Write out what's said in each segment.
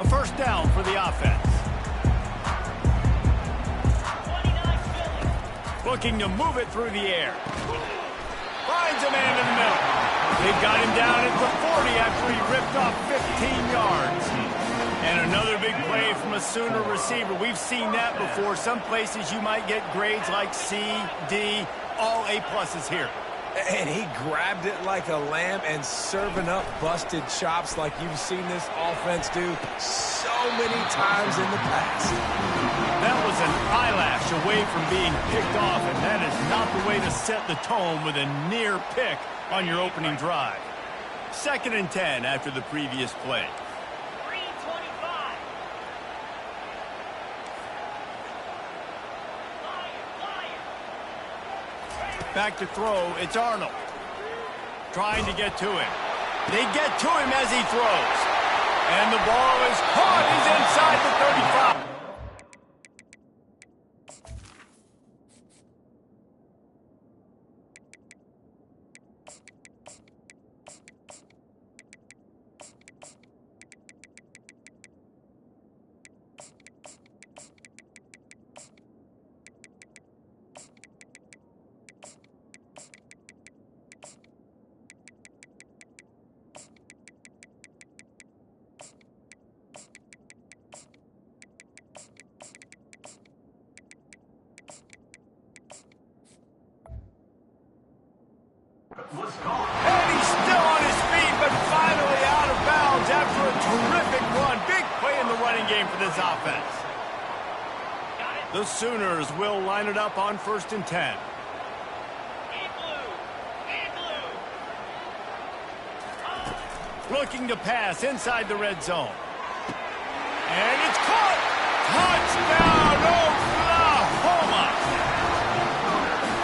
A first down for the offense. Looking to move it through the air. Finds a man in the middle. They've got him down at the 40 after he ripped off 15 yards. And another big play from a Sooner receiver. We've seen that before. Some places you might get grades like C, D, all A-pluses here. And he grabbed it like a lamb and serving up busted chops like you've seen this offense do so many times in the past. That was an eyelash away from being picked off, and that is not the way to set the tone with a near pick on your opening drive. 2nd and 10 after the previous play. Back to throw, it's Arnold. Trying to get to him. They get to him as he throws. And the ball is caught. He's inside the 35. And he's still on his feet, but finally out of bounds after a terrific run. Big play in the running game for this offense. The Sooners will line it up on 1st and 10. Looking to pass inside the red zone. And it's caught! Touchdown, Oklahoma!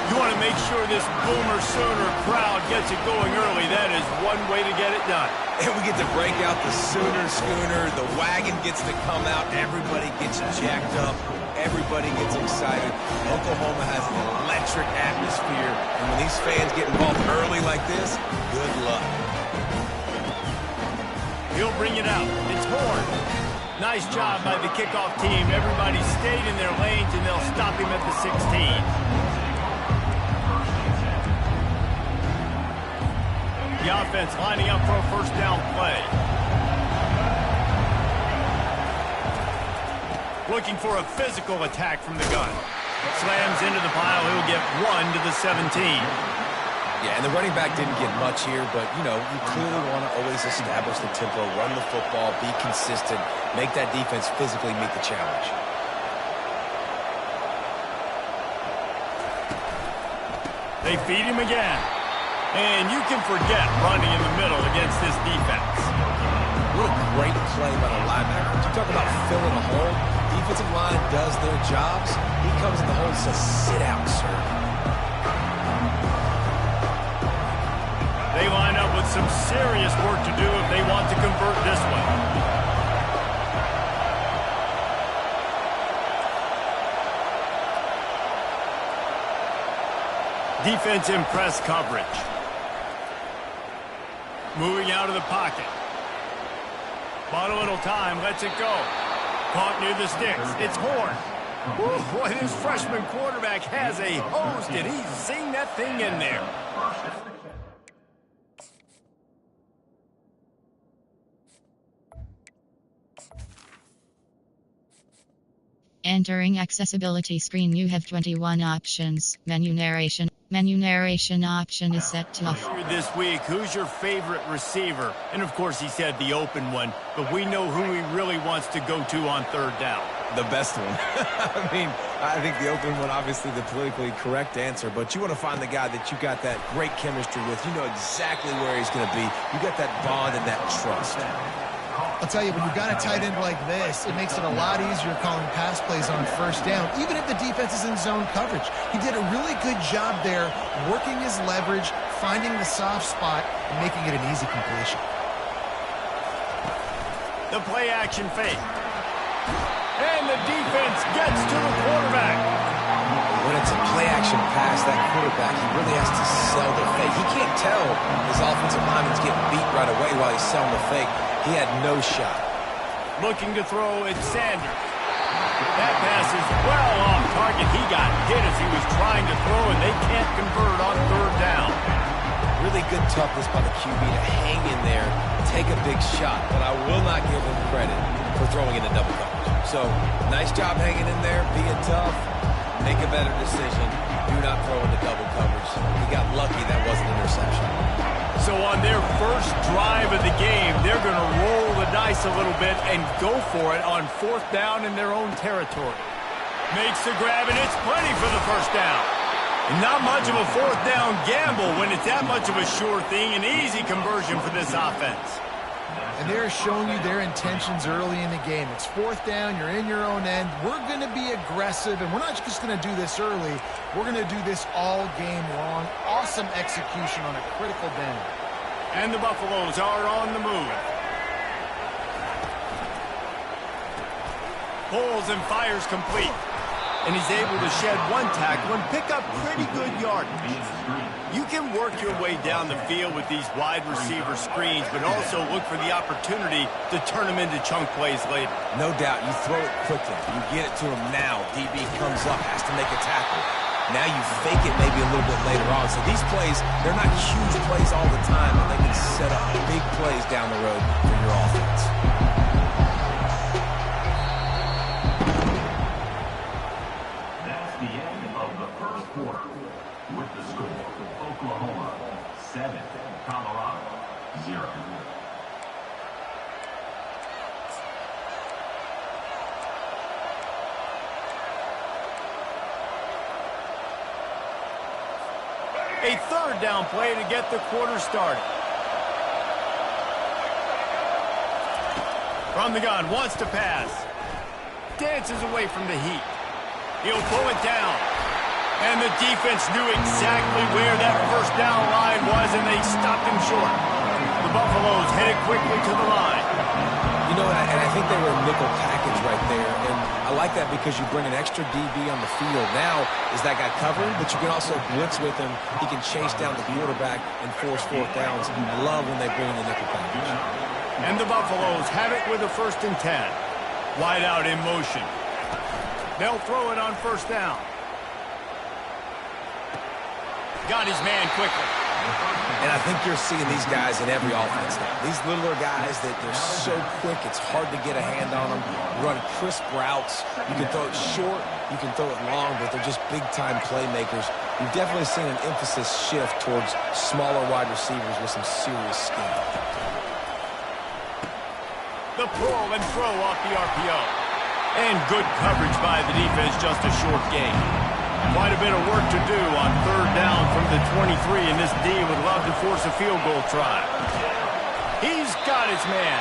You want to make sure this Boomer Sooner crowd gets it going early. That is one way to get it done. And we get to break out the Sooner schooner. The wagon gets to come out. Everybody gets jacked up. Everybody gets excited. Oklahoma has an electric atmosphere. And when these fans get involved early like this, good luck. He'll bring it out. It's Horn. Nice job by the kickoff team. Everybody stayed in their lanes, and they'll stop him at the 16. The offense lining up for a first down play. Looking for a physical attack from the gun. Slams into the pile. He'll get 1 to the 17. Yeah, and the running back didn't get much here, but, you know, you clearly want to always establish the tempo, run the football, be consistent, make that defense physically meet the challenge. They feed him again. And you can forget running in the middle against this defense. What a great play by the linebacker. You talk about filling a hole. Defensive line does their jobs. He comes in the hole and says, sit out, sir. They line up with some serious work to do if they want to convert this one. Defense in press coverage. Moving out of the pocket. Bought a little time, lets it go. Caught near the sticks. It's Horn. Woo, boy, this freshman quarterback has a hose. Did he zing that thing in there? Entering accessibility screen, you have 21 options. Menu narration. Menu narration option is set to off. This week, who's your favorite receiver? And of course, he said the open one, but we know who he really wants to go to on 3rd down. The best one. I mean, I think the open one, obviously the politically correct answer, but you want to find the guy that you got that great chemistry with. You know exactly where he's going to be. You got that bond and that trust. I'll tell you, when you've got a tight end like this, it makes it a lot easier calling pass plays on 1st down, even if the defense is in zone coverage. He did a really good job there, working his leverage, finding the soft spot, and making it an easy completion. The play action fake. And the defense gets to the quarterback. When it's a play-action pass, that quarterback, he really has to sell the fake. He can't tell his offensive lineman's getting beat right away while he's selling the fake. He had no shot. Looking to throw at Sanders. That pass is well off target. He got hit as he was trying to throw, and they can't convert on third down. Really good toughness by the QB to hang in there, take a big shot, but I will not give him credit for throwing into double coverage. So, nice job hanging in there, being tough, make a better decision. Do not throw into double coverage. He got lucky that wasn't an interception. So on their first drive of the game, they're going to roll the dice a little bit and go for it on fourth down in their own territory. Makes the grab, and it's plenty for the first down. And not much of a fourth down gamble when it's that much of a sure thing, an easy conversion for this offense. And they're showing you their intentions early in the game. It's fourth down, you're in your own end. We're going to be aggressive, and we're not just going to do this early. We're going to do this all game long. Awesome execution on a critical down. And the Buffaloes are on the move. Pulls and fires complete. And he's able to shed one tackle and pick up pretty good yardage. You can work your way down the field with these wide receiver screens, but also look for the opportunity to turn them into chunk plays later. No doubt, you throw it quickly. You get it to him now. DB comes up, has to make a tackle. Now you fake it maybe a little bit later on. So these plays, they're not huge plays all the time, but they can set up big plays down the road for your offense. That's the end of the first quarter. With the score, Oklahoma 7, Colorado 0. A third down play to get the quarter started. From the gun, wants to pass. Dances away from the heat. He'll pull it down. And the defense knew exactly where that first down line was, and they stopped him short. The Buffaloes headed quickly to the line. You know, and I think they were a nickel package right there, and I like that because you bring an extra DB on the field. Now, is that guy covered? But you can also blitz with him. He can chase down the quarterback and force fourth downs. I love when they bring in the nickel package. And the Buffaloes have it with a 1st and 10. Wide out in motion. They'll throw it on first down. Got his man quickly. And I think you're seeing these guys in every offense now. These littler guys that they're so quick, it's hard to get a hand on them. Run crisp routes. You can throw it short, you can throw it long, but they're just big-time playmakers. You've definitely seen an emphasis shift towards smaller wide receivers with some serious skill. The pull and throw off the RPO. And good coverage by the defense, just a short gain. Quite a bit of work to do on third down from the 23, and this D would love to force a field goal try. He's got his man.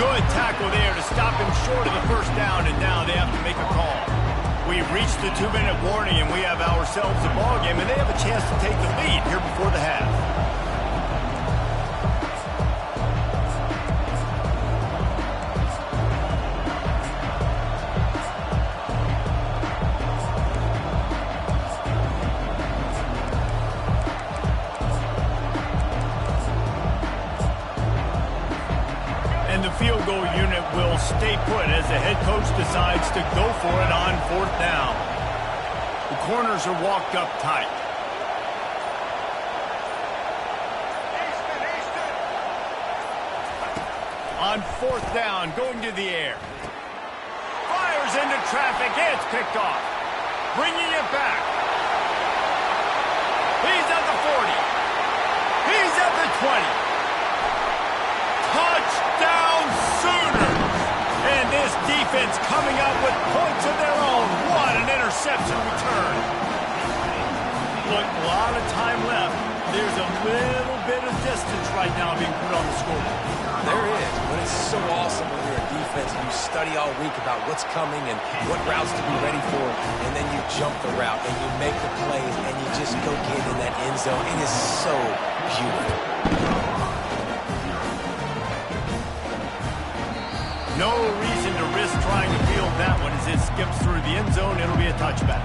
Good tackle there to stop him short of the first down, and now they have to make a call. We've reached the 2-minute warning, and we have ourselves a ball game, and they have a chance to take the lead here before the half. Field goal unit will stay put as the head coach decides to go for it on fourth down. The corners are walked up tight. On fourth down, going to the air. Fires into traffic. It's picked off. Bringing it back. He's at the 40. He's at the 20. Touchdown Sooners! And this defense coming up with points of their own. What an interception return. Look, a lot of time left. There's a little bit of distance right now being put on the scoreboard. There is, but it's so awesome when you're a defense and you study all week about what's coming and what routes to be ready for, and then you jump the route and you make the plays and you just go get in that end zone. It is so beautiful. No reason to risk trying to field that one as it skips through the end zone. It'll be a touchback.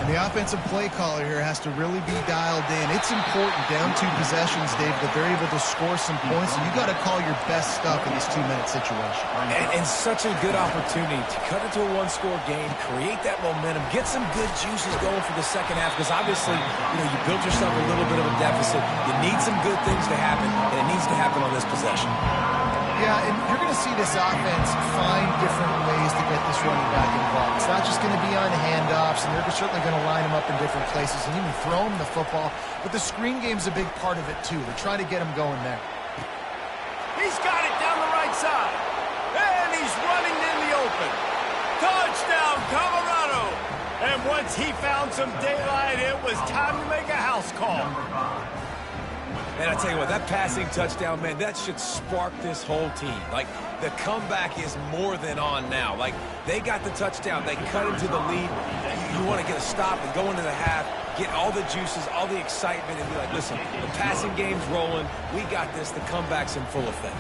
And the offensive play caller here has to really be dialed in. It's important down 2 possessions, Dave, that they're able to score some points. And you got to call your best stuff in this 2-minute situation. And such a good opportunity to cut into a 1-score game, create that momentum, get some good juices going for the second half. Because obviously, you built yourself a little bit of a deficit. You need some good things to happen, and it needs to happen on this possession. Yeah, and you're going to see this offense find different ways to get this running back involved. It's not just going to be on handoffs, and they're certainly going to line him up in different places and even throw him the football. But the screen game's a big part of it, too. They're trying to get him going there. He's got it down the right side. And he's running in the open. Touchdown, Colorado! And once he found some daylight, it was time to make a house call. And I tell you what, that passing touchdown, man, that should spark this whole team. Like, the comeback is more than on now. Like, they got the touchdown. They cut into the lead. You want to get a stop and go into the half, get all the juices, all the excitement, and be like, listen, the passing game's rolling. We got this. The comeback's in full effect.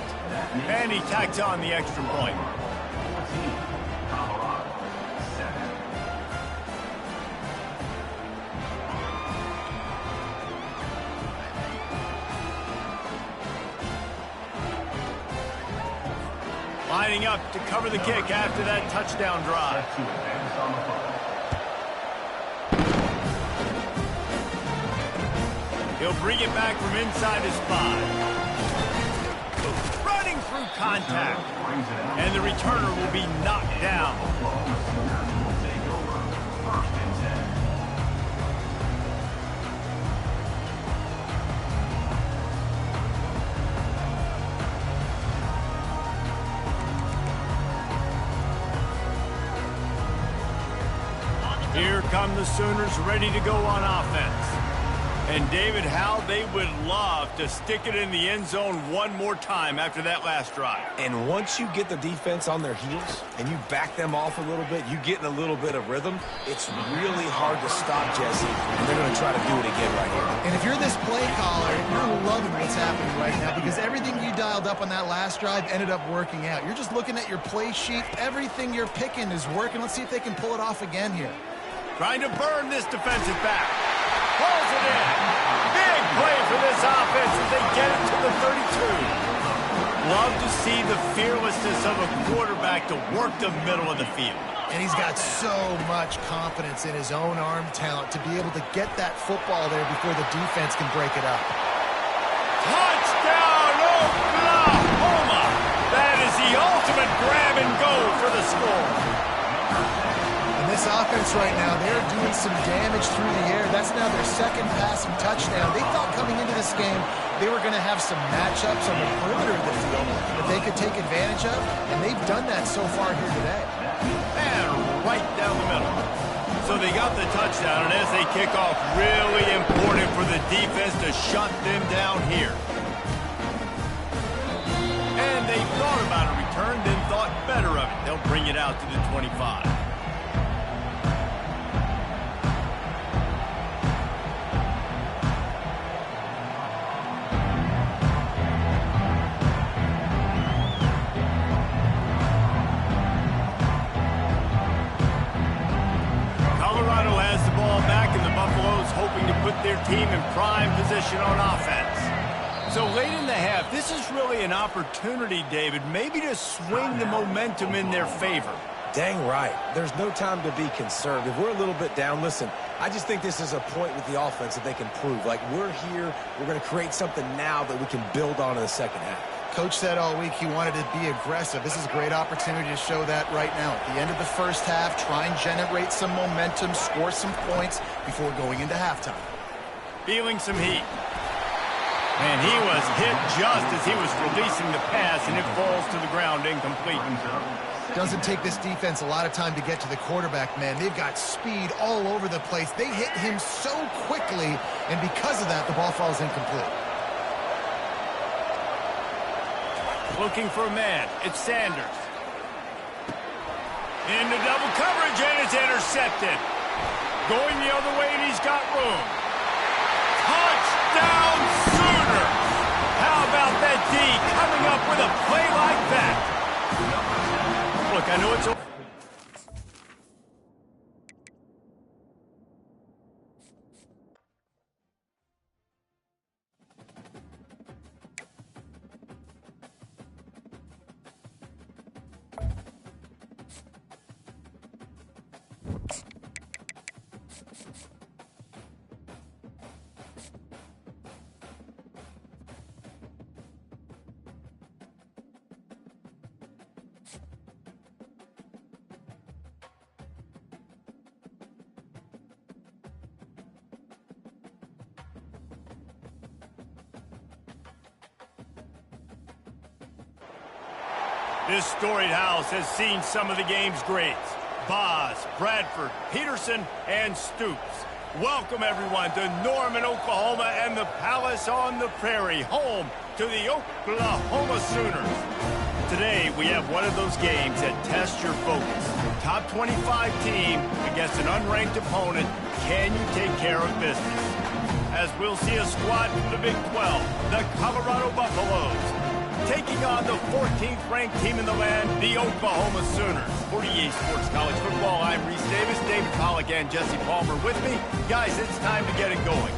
And he tacks on the extra point. 14, Colorado, 7. Lining up to cover the kick after that touchdown drive. Set to advance on the football. He'll bring it back from inside his 5. Running through contact. And the returner will be knocked down. Oklahoma Sooners will take over 1st and 10. Here come the Sooners ready to go on offense. And David, how they would love to stick it in the end zone one more time after that last drive. And once you get the defense on their heels and you back them off a little bit, you get in a little bit of rhythm, it's really hard to stop, Jesse. And they're going to try to do it again right here. And if you're this play caller, you're loving what's happening right now because everything you dialed up on that last drive ended up working out. You're just looking at your play sheet. Everything you're picking is working. Let's see if they can pull it off again here. Trying to burn this defensive back. Pulls it in. Big play for this offense as they get it to the 32. Love to see the fearlessness of a quarterback to work the middle of the field. And he's got so much confidence in his own arm talent to be able to get that football there before the defense can break it up. Touchdown, Oklahoma! That is the ultimate grab and go for the score. This offense right now, they're doing some damage through the air. That's now their 2nd passing touchdown. They thought coming into this game they were going to have some matchups on the perimeter of the field that they could take advantage of, and they've done that so far here today. And right down the middle. So they got the touchdown, and as they kick off, really important for the defense to shut them down here. And they thought about a return, then thought better of it. They'll bring it out to the 25. Hoping to put their team in prime position on offense. So late in the half, this is really an opportunity, David, maybe to swing the momentum in their favor. Dang right. There's no time to be conservative. We're a little bit down. Listen, I just think this is a point with the offense that they can prove. Like, we're here, we're going to create something now that we can build on in the second half. Coach said all week he wanted to be aggressive. This is a great opportunity to show that right now. At the end of the first half, try and generate some momentum, score some points before going into halftime. Feeling some heat. And he was hit just as he was releasing the pass, and it falls to the ground incomplete. Doesn't take this defense a lot of time to get to the quarterback, man. They've got speed all over the place. They hit him so quickly, and because of that, the ball falls incomplete. Looking for a man. It's Sanders. Into double coverage, and it's intercepted. Going the other way, and he's got room. Touchdown, Sooners! How about that D coming up with a play like that? Look, I know it's over. This storied house has seen some of the game's greats. Boz, Bradford, Peterson, and Stoops. Welcome, everyone, to Norman, Oklahoma, and the Palace on the Prairie, home to the Oklahoma Sooners. Today, we have one of those games that tests your focus. Top 25 team against an unranked opponent. Can you take care of business? As we'll see a squad from the Big 12, the Colorado Buffaloes, taking on the 14th ranked team in the land, the Oklahoma Sooners. For EA Sports College Football, I'm Reese Davis, David Pollack, and Jesse Palmer with me. Guys, it's time to get it going.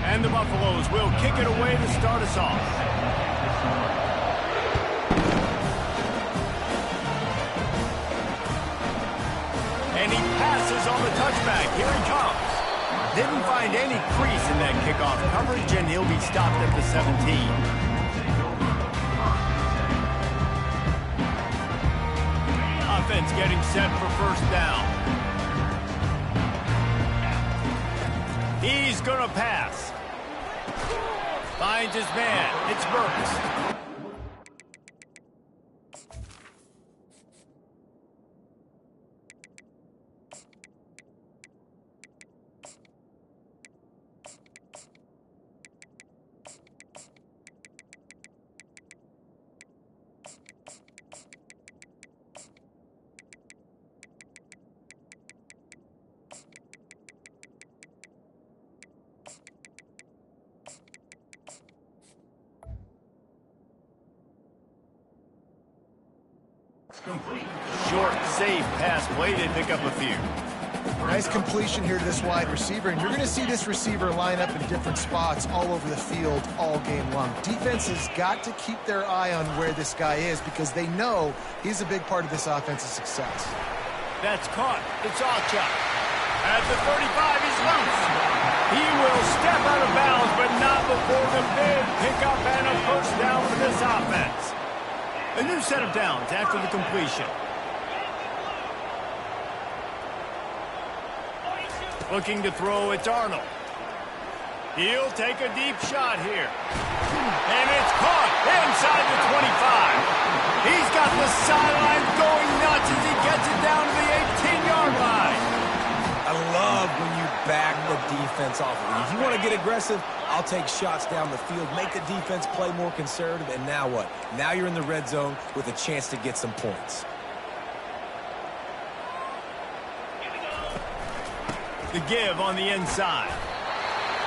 And the Buffaloes will kick it away to start us off. And he passes on the touchback. Here he comes. Didn't find any crease in that kickoff coverage, and he'll be stopped at the 17. Offense getting set for first down. He's going to pass. Finds his man. It's Burks. Short, safe pass play. They pick up a few. Nice completion here to this wide receiver, and you're going to see this receiver line up in different spots all over the field all game long. Defense has got to keep their eye on where this guy is because they know he's a big part of this offense's success. That's caught. It's Alchuk. At the 35, he's loose. He will step out of bounds, but not before the big pickup and a first down for this offense. A new set of downs after the completion. Looking to throw, it's Arnold. He'll take a deep shot here. And it's caught inside the 25. He's got the sideline going nuts as he gets it down to the 18-yard line. I love when you back the defense off of you. If you want to get aggressive, I'll take shots down the field, make the defense play more conservative, and now what? Now you're in the red zone with a chance to get some points. The give on the inside.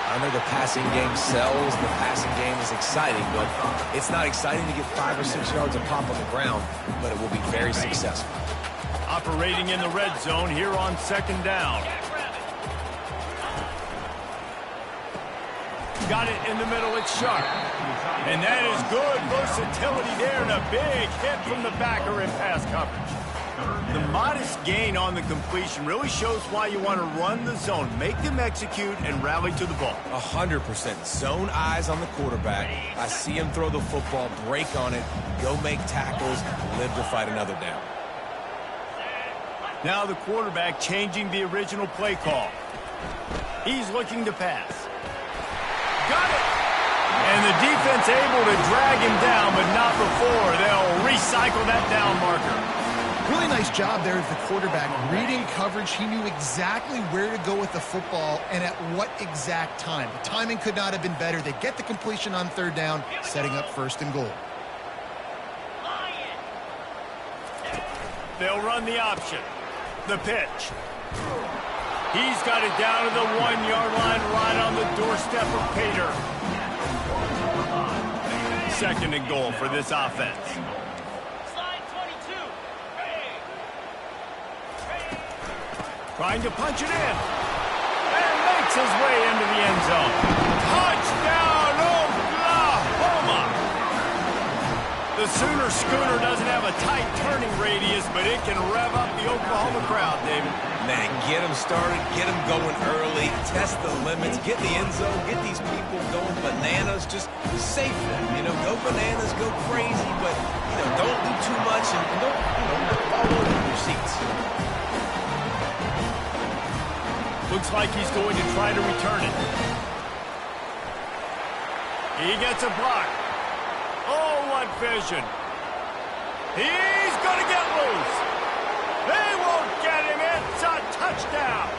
I know the passing game sells, the passing game is exciting, but it's not exciting to get 5 or 6 yards of pop on the ground, but it will be very successful. Operating in the red zone here on second down. Got it in the middle, it's Sharp. And that is good versatility there and a big hit from the backer in pass coverage. The modest gain on the completion really shows why you want to run the zone, make them execute, and rally to the ball. 100%. Zone eyes on the quarterback. I see him throw the football, break on it, go make tackles, live to fight another down. Now the quarterback changing the original play call. He's looking to pass. Got it! And the defense able to drag him down, but not before. They'll recycle that down marker. Really nice job there of the quarterback. Reading coverage, he knew exactly where to go with the football and at what exact time. The timing could not have been better. They get the completion on third down, setting up first and goal. They'll run the option. The pitch. He's got it down to the 1-yard line right on the doorstep of Pater. Second and goal for this offense. Trying to punch it in. And makes his way into the end zone. Touchdown, Oklahoma! The Sooner schooner doesn't have a tight turning radius, but it can rev up the Oklahoma crowd, David. Man, get them started, get them going early, test the limits, get in the end zone, get these people going bananas, just safe them, go bananas, go crazy, but, don't do too much and don't, fall over your seats. Looks like he's going to try to return it. He gets a block. Oh, what vision. He's going to get loose. They won't get him. It's a touchdown.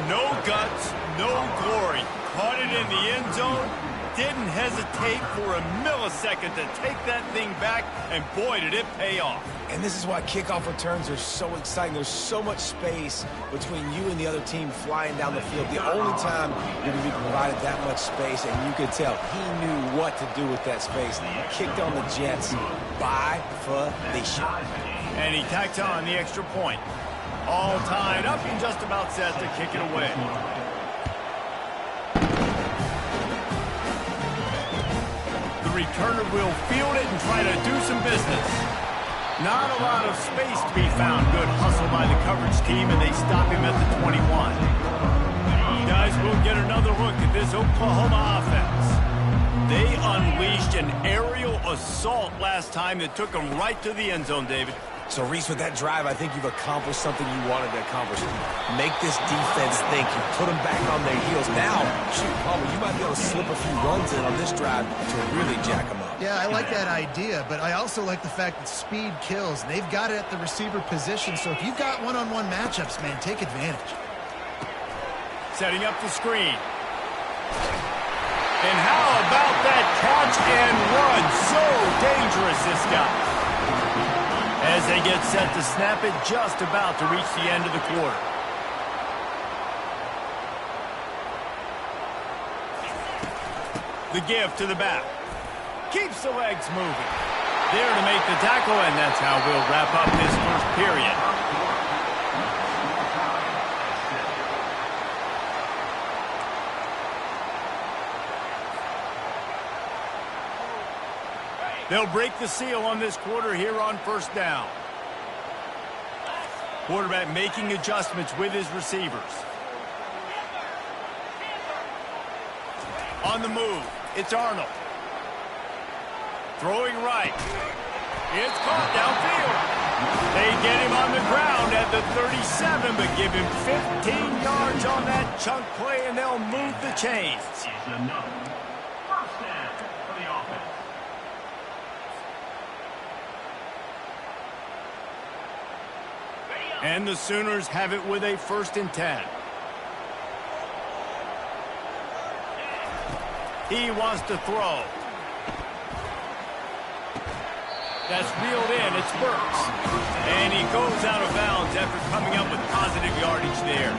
No guts, no glory. Caught it in the end zone. Didn't hesitate for a millisecond to take that thing back, and boy, did it pay off. And this is why kickoff returns are so exciting. There's so much space between you and the other team flying down the field. The only time you're going to be provided that much space, and you could tell he knew what to do with that space. Kicked on the Jets by Felicia. And he tacks on the extra point. All tied up and just about set to kick it away. The returner will field it and try to do some business. Not a lot of space to be found. Good hustle by the coverage team, and they stop him at the 21. Guys, we'll get another look at this Oklahoma offense. They unleashed an aerial assault last time that took them right to the end zone, David. So, Reese, with that drive, I think you've accomplished something you wanted to accomplish. Make this defense think. You put them back on their heels. Now, shoot, Palmer, you might be able to slip a few runs in on this drive to really jack them up. Yeah, I like that idea, but I also like the fact that speed kills. They've got it at the receiver position, so if you've got one-on-one matchups, man, take advantage. Setting up the screen. And how about that catch and run? So dangerous, this guy. As they get set to snap it, just about to reach the end of the quarter. The give to the back. Keeps the legs moving. There to make the tackle, and that's how we'll wrap up this first period. They'll break the seal on this quarter here on first down. Quarterback making adjustments with his receivers. On the move, it's Arnold. Throwing right. It's caught downfield. They get him on the ground at the 37, but give him 15 yards on that chunk play, and they'll move the chains. And the Sooners have it with a 1st and 10. He wants to throw. That's reeled in. It's Burks. And he goes out of bounds after coming up with positive yardage there.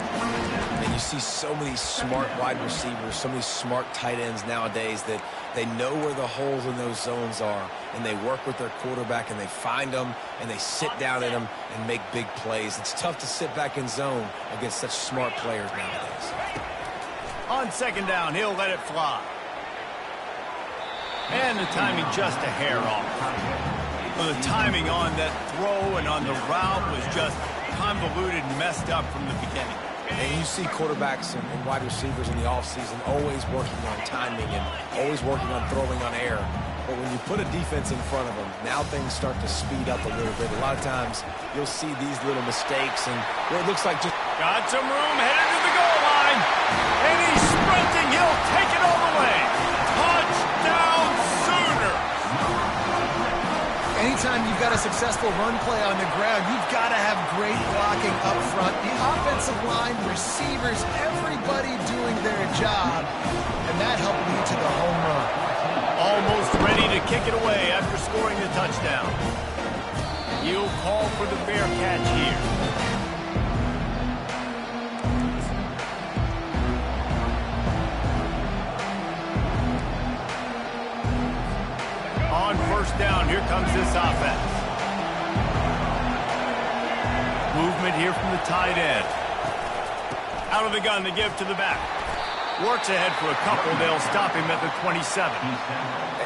And you see so many smart wide receivers, so many smart tight ends nowadays that they know where the holes in those zones are, and they work with their quarterback, and they find them, and they sit down in them and make big plays. It's tough to sit back in zone against such smart players nowadays. On 2nd down, he'll let it fly. And the timing just a hair off. Well, the timing on that throw and on the route was just convoluted and messed up from the beginning. And you see quarterbacks and wide receivers in the offseason always working on timing and always working on throwing on air. But when you put a defense in front of them, now things start to speed up a little bit. A lot of times you'll see these little mistakes and where it looks like just... Got some room, headed to the goal line. And he's sprinting. He'll take it all the way. Touchdown, Sooners. Anytime you've got a successful run play on the ground, you've got to have great blocking up front. The offensive line, receivers, everybody doing their job, and that helped lead to the home run. Almost ready to kick it away after scoring the touchdown. He'll call for the fair catch here. On 1st down, here comes this offense. Movement here from the tight end. Out of the gun, the give to the back. Works ahead for a couple. They'll stop him at the 27.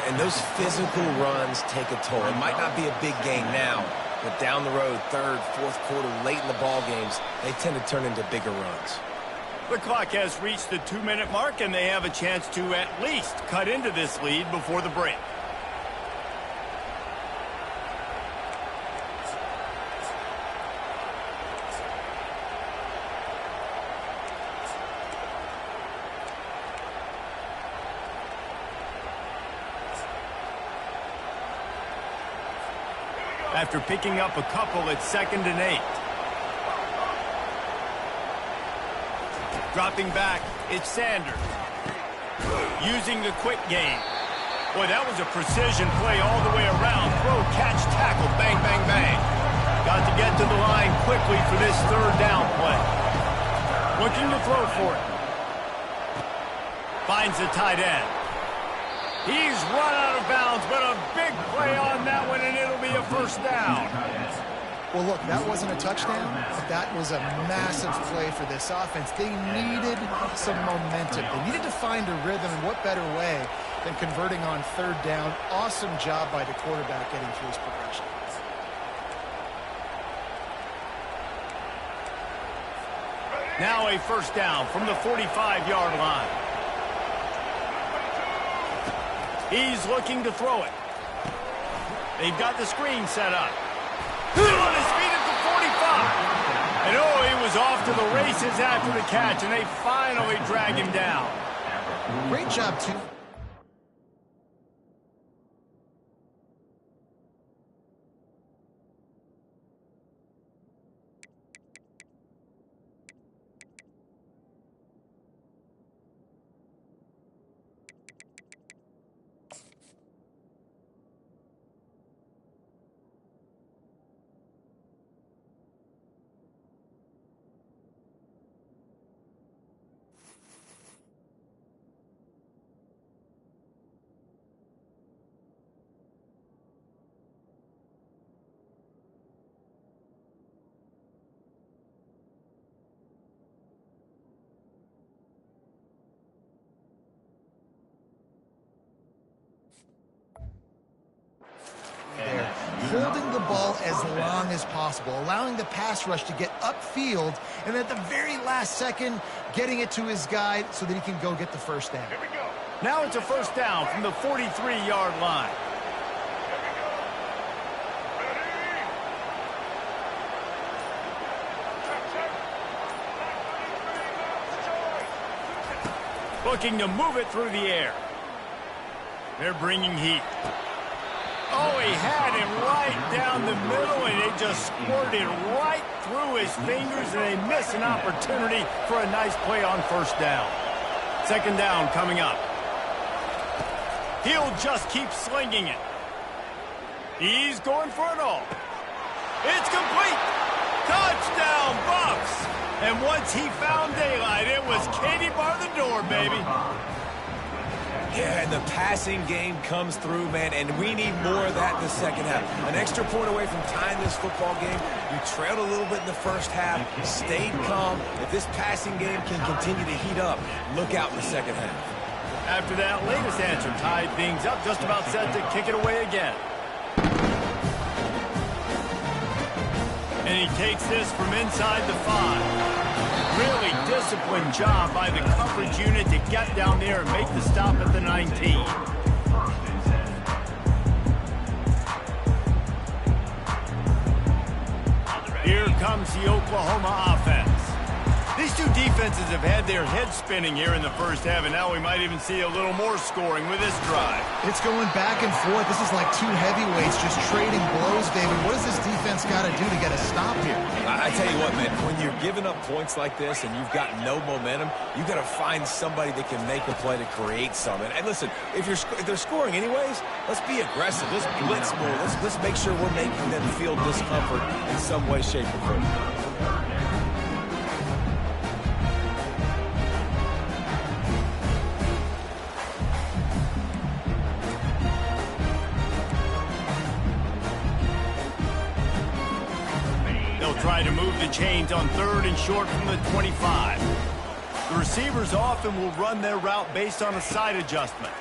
And those physical runs take a toll. It might not be a big gain now, but down the road, third, fourth quarter, late in the ball games, they tend to turn into bigger runs. The clock has reached the 2-minute mark, and they have a chance to at least cut into this lead before the break. After picking up a couple, it's 2nd and 8. Dropping back, it's Sanders. Using the quick game. Boy, that was a precision play all the way around. Throw, catch, tackle, bang, bang, bang. Got to get to the line quickly for this 3rd down play. Looking to throw for it. Finds the tight end. He's run out of bounds, but a big play on that one, and it'll be a 1st down. Well, look, that wasn't a touchdown, but that was a massive play for this offense. They needed some momentum. They needed to find a rhythm, and what better way than converting on 3rd down. Awesome job by the quarterback getting through his progression. Now a 1st down from the 45-yard line. He's looking to throw it. They've got the screen set up. Still on his feet at the 45. And oh, he was off to the races after the catch, and they finally drag him down. Great job, too. Holding the ball as long as possible, allowing the pass rush to get upfield, and at the very last second, getting it to his guy so that he can go get the 1st down. Here we go. Now it's a 1st down from the 43-yard line. Looking to move it through the air. They're bringing heat. Oh, he had him right down the middle, and it just squirted right through his fingers, and they miss an opportunity for a nice play on 1st down. 2nd down coming up. He'll just keep slinging it. He's going for it all. It's complete. Touchdown, Buffs. And once he found daylight, it was Katie bar the door, baby. Yeah, and the passing game comes through, man, and we need more of that in the 2nd half. An extra point away from tying this football game. You trailed a little bit in the 1st half, stayed calm. If this passing game can continue to heat up, look out in the 2nd half. After that latest answer tied things up, just about set to kick it away again. And he takes this from inside the 5. Really disciplined job by the coverage unit to get down there and make the stop at the 19. Here comes the Oklahoma offense. These two defenses have had their heads spinning here in the 1st half, and now we might even see a little more scoring with this drive. It's going back and forth. This is like two heavyweights just trading blows, David. What does this defense got to do to get a stop here? I tell you what, man, when you're giving up points like this and you've got no momentum, you've got to find somebody that can make a play to create something. And listen, if they're scoring anyways, let's be aggressive. Let's blitz more. Let's make sure we're making them feel discomfort in some way, shape, or form. Try to move the chains on 3rd and short from the 25. The receivers often will run their route based on a side adjustment.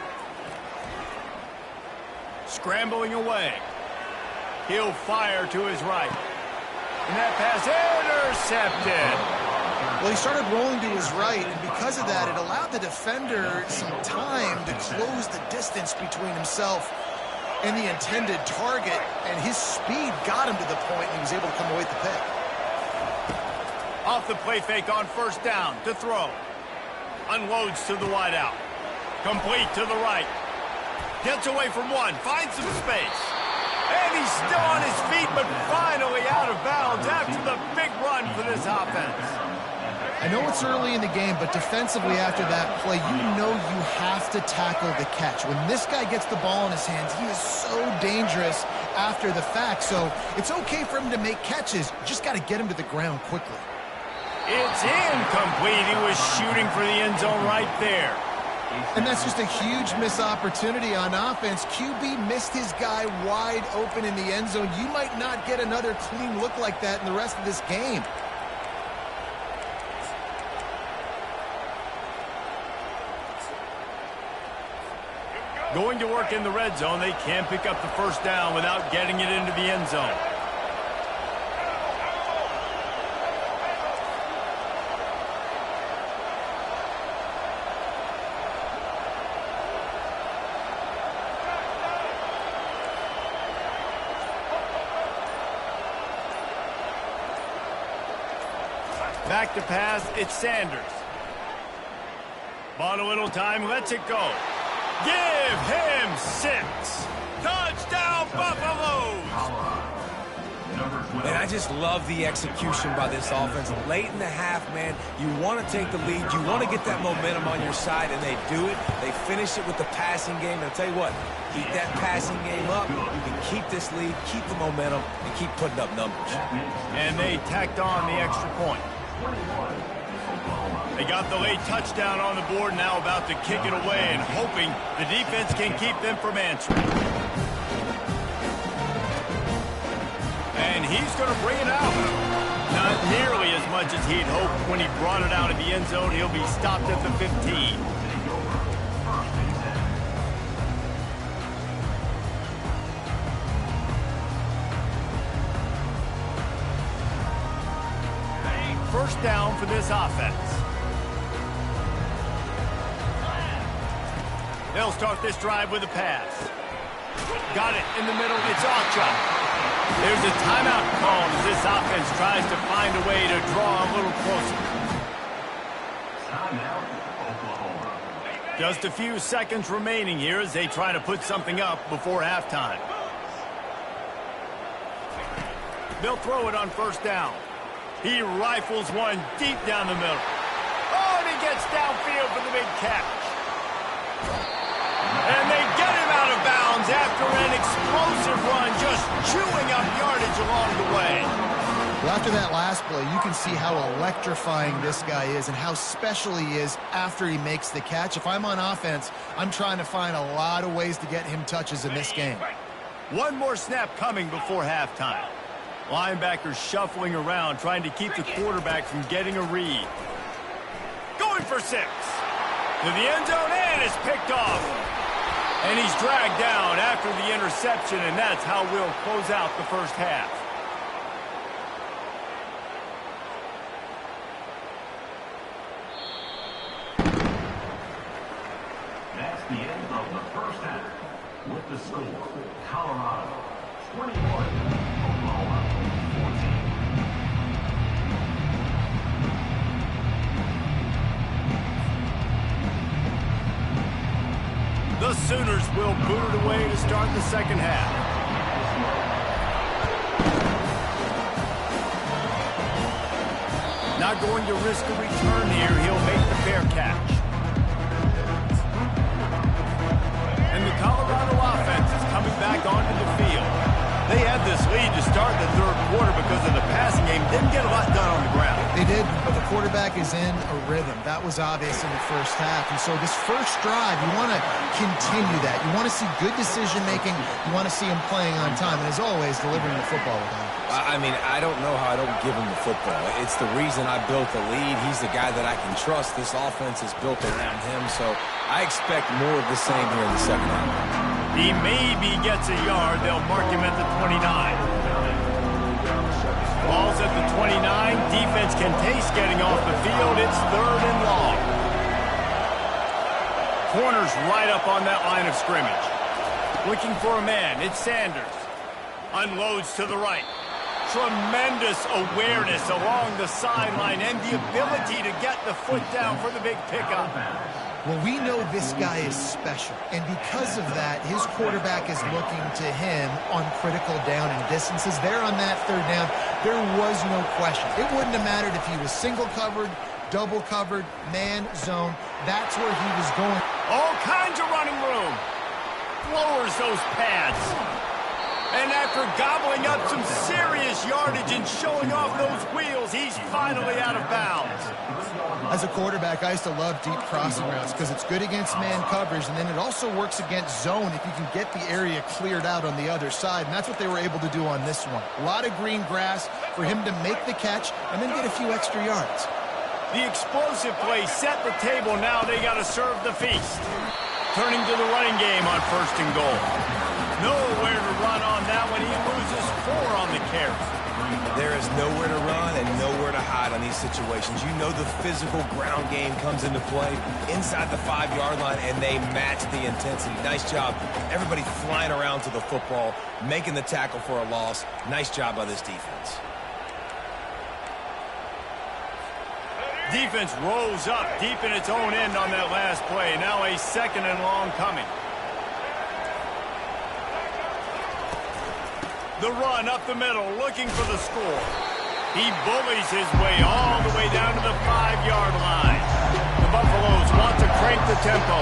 Scrambling away. He'll fire to his right. And that pass intercepted. Well, he started rolling to his right, and because of that, it allowed the defender some time to close the distance between himself and the intended target, and his speed got him to the point, and he was able to come away with the pick. Off the play fake on first down to throw. Unloads to the wideout. Complete to the right. Gets away from one. Finds some space. And he's still on his feet, but finally out of bounds after the big run for this offense. I know it's early in the game, but defensively after that play, you know you have to tackle the catch. When this guy gets the ball in his hands, he is so dangerous after the fact. So it's okay for him to make catches. You just got to get him to the ground quickly. It's incomplete. He was shooting for the end zone right there. And that's just a huge missed opportunity on offense. QB missed his guy wide open in the end zone. You might not get another clean look like that in the rest of this game. Going to work in the red zone. They can't pick up the first down without getting it into the end zone. Back to pass, it's Sanders. Bought a little time, lets it go. Give him 6. Touchdown, Buffaloes! Man, I just love the execution by this offense. Late in the half, man, you want to take the lead. You want to get that momentum on your side, and they do it. They finish it with the passing game. And I'll tell you what, keep that passing game up. You can keep this lead, keep the momentum, and keep putting up numbers. And they tacked on the extra point. They got the late touchdown on the board, now about to kick it away and hoping the defense can keep them from answering. And he's going to bring it out. Not nearly as much as he'd hoped when he brought it out of the end zone. He'll be stopped at the 15. First down for this offense. They'll start this drive with a pass. Got it in the middle. It's Ocha. There's a timeout called as this offense tries to find a way to draw a little closer. Timeout, Oklahoma. Just a few seconds remaining here as they try to put something up before halftime. They'll throw it on first down. He rifles one deep down the middle. Oh, and he gets downfield for the big catch. And they get him out of bounds after an explosive run, just chewing up yardage along the way. Well, after that last play, you can see how electrifying this guy is and how special he is after he makes the catch. If I'm on offense, I'm trying to find a lot of ways to get him touches in this game. One more snap coming before halftime. Linebackers shuffling around, trying to keep the quarterback from getting a read. Going for 6. To the end zone, and it's picked off. And he's dragged down after the interception, and that's how we'll close out the first half. That's the end of the first half. With the score, Colorado 21, Oklahoma 14. The Sooners will boot it away to start the second half. Not going to risk a return here. He'll make the fair catch. And the Colorado offense is coming back onto the field. They had this lead to start the third quarter because of the passing game. Didn't get a lot done on the ground. They did, but the quarterback is in a rhythm. That was obvious in the first half. And so this first drive, you want to continue that. You want to see good decision-making. You want to see him playing on time. And as always, delivering the football with him. I mean, I don't know how I don't give him the football. It's the reason I built the lead. He's the guy that I can trust. This offense is built around him, so I expect more of the same here in the second half. He maybe gets a yard. They'll mark him at the 29. Ball's at the 29. Defense can taste getting off the field. It's 3rd and long. Corner's right up on that line of scrimmage. Looking for a man. It's Sanders. Unloads to the right. Tremendous awareness along the sideline and the ability to get the foot down for the big pickup. Well, we know this guy is special, and because of that, his quarterback is looking to him on critical down and distances. There on that 3rd down, there was no question. It wouldn't have mattered if he was single covered, double covered, man, zone. That's where he was going. All kinds of running room. Lowers those pads. And after gobbling up some serious yardage and showing off those wheels, he's finally out of bounds. As a quarterback, I used to love deep crossing routes because it's good against man coverage, and then it also works against zone if you can get the area cleared out on the other side, and that's what they were able to do on this one. A lot of green grass for him to make the catch and then get a few extra yards. The explosive play set the table. Now they got to serve the feast. Turning to the running game on 1st and goal. Nowhere to run on that one. He loses 4 on the carry. There is nowhere to run and nowhere to hide on these situations. You know the physical ground game comes into play inside the 5-yard line, and they match the intensity. Nice job. Everybody flying around to the football, making the tackle for a loss. Nice job by this defense. Defense rolls up deep in its own end on that last play. Now a 2nd and long coming. The run up the middle, looking for the score. He bullies his way all the way down to the 5-yard line. The Buffaloes want to crank the tempo.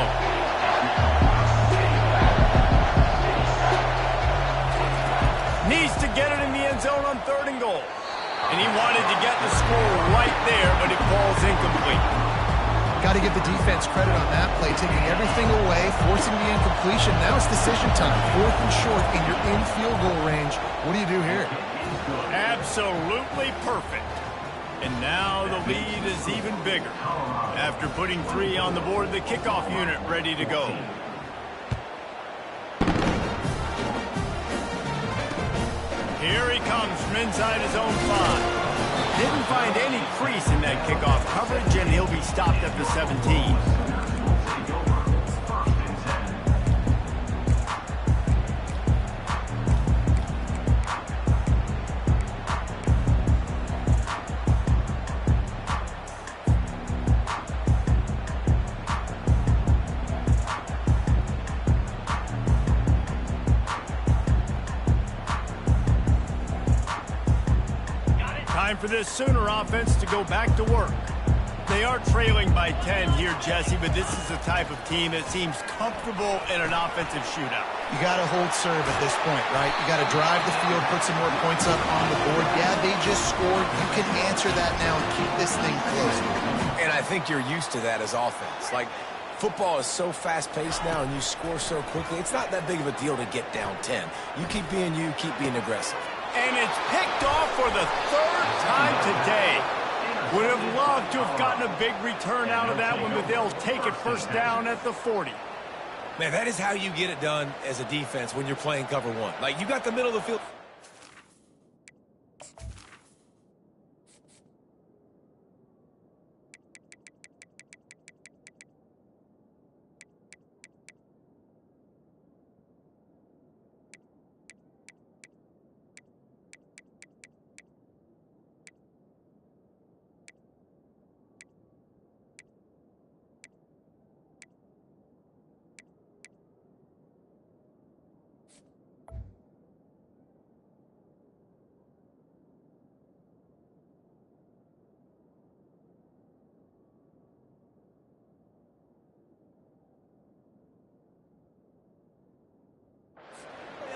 Needs to get it in the end zone on 3rd and goal. And he wanted to get the score right there, but it falls incomplete. Got to give the defense credit on that play, taking everything away, forcing the incompletion. Now it's decision time. 4th and short, and you're in field goal range. What do you do here? Absolutely perfect. And now the lead is even bigger. After putting 3 on the board, the kickoff unit ready to go. Here he comes from inside his own 5. Didn't find any crease in that kickoff coverage, and he'll be stopped at the 17. Time for this Sooner offense to go back to work. They are trailing by 10 here, Jesse, but this is the type of team that seems comfortable in an offensive shootout. You got to hold serve at this point, right? You got to drive the field, put some more points up on the board. Yeah, they just scored. You can answer that now and keep this thing close. And I think you're used to that as offense. Like, football is so fast-paced now and you score so quickly, it's not that big of a deal to get down 10. You keep being you, keep being aggressive. And it's picked off for the 3rd time today. Would have loved to have gotten a big return out of that one, but they'll take it 1st down at the 40. Man, that is how you get it done as a defense when you're playing cover 1. Like, you got the middle of the field.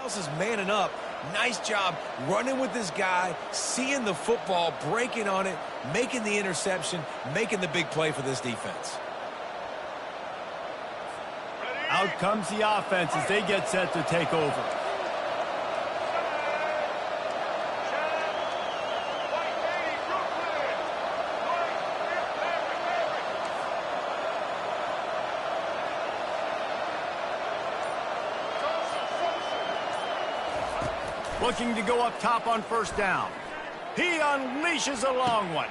Is manning up. Nice job running with this guy, seeing the football, breaking on it, making the interception, making the big play for this defense. Out comes the offense as they get set to take over. Looking to go up top on first down. He unleashes a long one.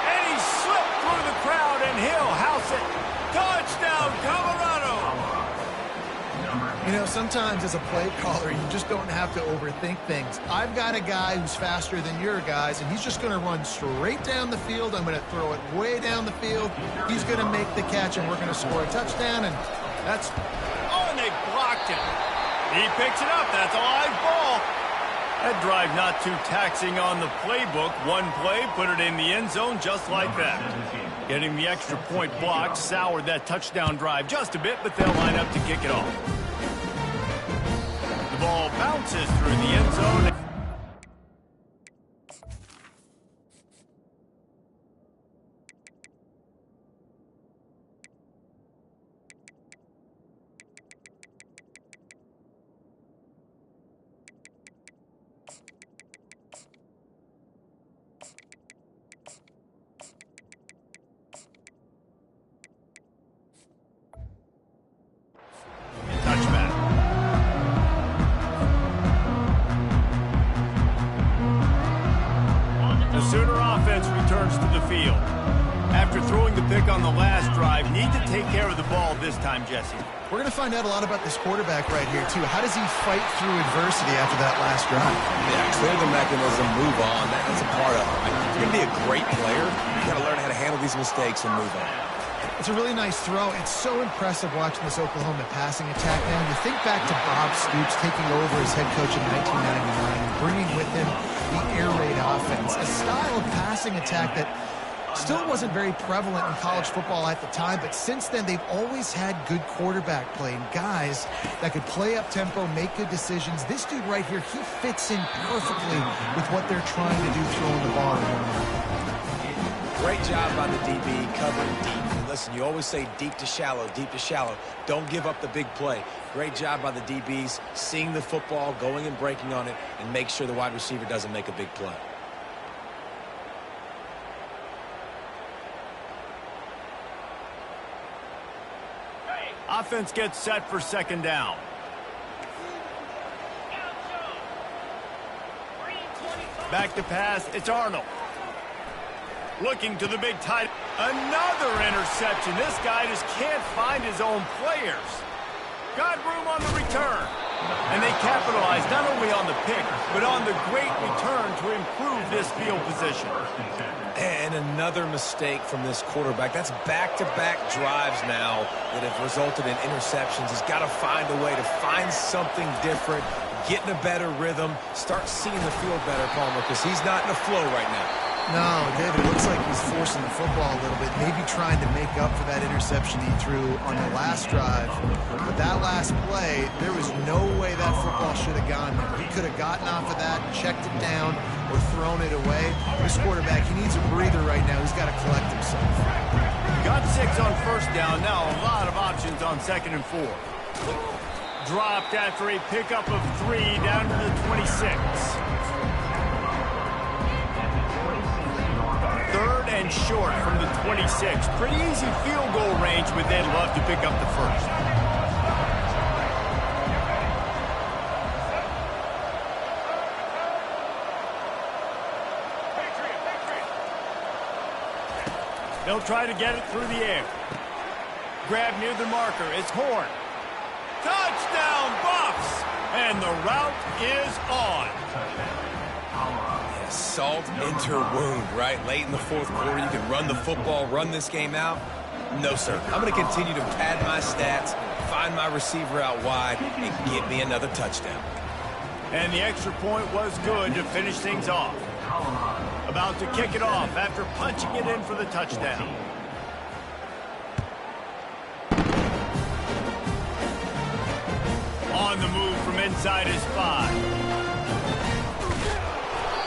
And he slipped through the crowd, and he'll house it. Touchdown, Colorado! You know, sometimes as a play caller, you just don't have to overthink things. I've got a guy who's faster than your guys, and he's just going to run straight down the field. I'm going to throw it way down the field. He's going to make the catch, and we're going to score a touchdown, and that's... Oh, and they blocked him. He picks it up. That's a live ball. That drive not too taxing on the playbook. One play, put it in the end zone just like that. Getting the extra point blocked soured that touchdown drive just a bit, but they'll line up to kick it off. The ball bounces through the end zone. Sooner offense returns to the field. After throwing the pick on the last drive, need to take care of the ball this time, Jesse. We're going to find out a lot about this quarterback right here, too. How does he fight through adversity after that last drive? Yeah, clear the mechanism, move on. That's a part of it. If you're going to be a great player, you got to learn how to handle these mistakes and move on. It's a really nice throw. It's so impressive watching this Oklahoma passing attack now. You think back to Bob Stoops taking over as head coach in 1999 and bringing with him the air raid offense, a style of passing attack that still wasn't very prevalent in college football at the time, but since then they've always had good quarterback play and guys that could play up tempo, make good decisions. This dude right here, he fits in perfectly with what they're trying to do throwing the ball. Great job by the DB covering deep. And listen, you always say deep to shallow, deep to shallow. Don't give up the big play. Great job by the DBs, seeing the football, going and breaking on it, and make sure the wide receiver doesn't make a big play. Offense gets set for second down. Back to pass, it's Arnold. Looking to the big tight. Another interception. This guy just can't find his own players. Got room on the return. And they capitalize not only on the pick, but on the great return to improve this field position. And another mistake from this quarterback. That's back-to-back drives now that have resulted in interceptions. He's got to find a way to find something different, get in a better rhythm, start seeing the field better, Palmer, because he's not in a flow right now. No, David, it looks like he's forcing the football a little bit, maybe trying to make up for that interception he threw on the last drive. But that last play, there was no way that football should have gone there. He could have gotten off of that, checked it down, or thrown it away. This quarterback, he needs a breather right now. He's got to collect himself. Got 6 on first down. Now a lot of options on 2nd and 4. Dropped after a pickup of 3 down to the 26. 3rd and short from the 26. Pretty easy field goal range, but they'd love to pick up the first. They'll try to get it through the air. Grab near the marker. It's Horn. Touchdown, Buffs! And the route is on. Yeah, salt into wound, right? Late in the 4th quarter, you can run the football, run this game out. No, sir. I'm going to continue to pad my stats, find my receiver out wide, and get me another touchdown. And the extra point was good to finish things off. About to kick it off after punching it in for the touchdown. On the move from inside his 5.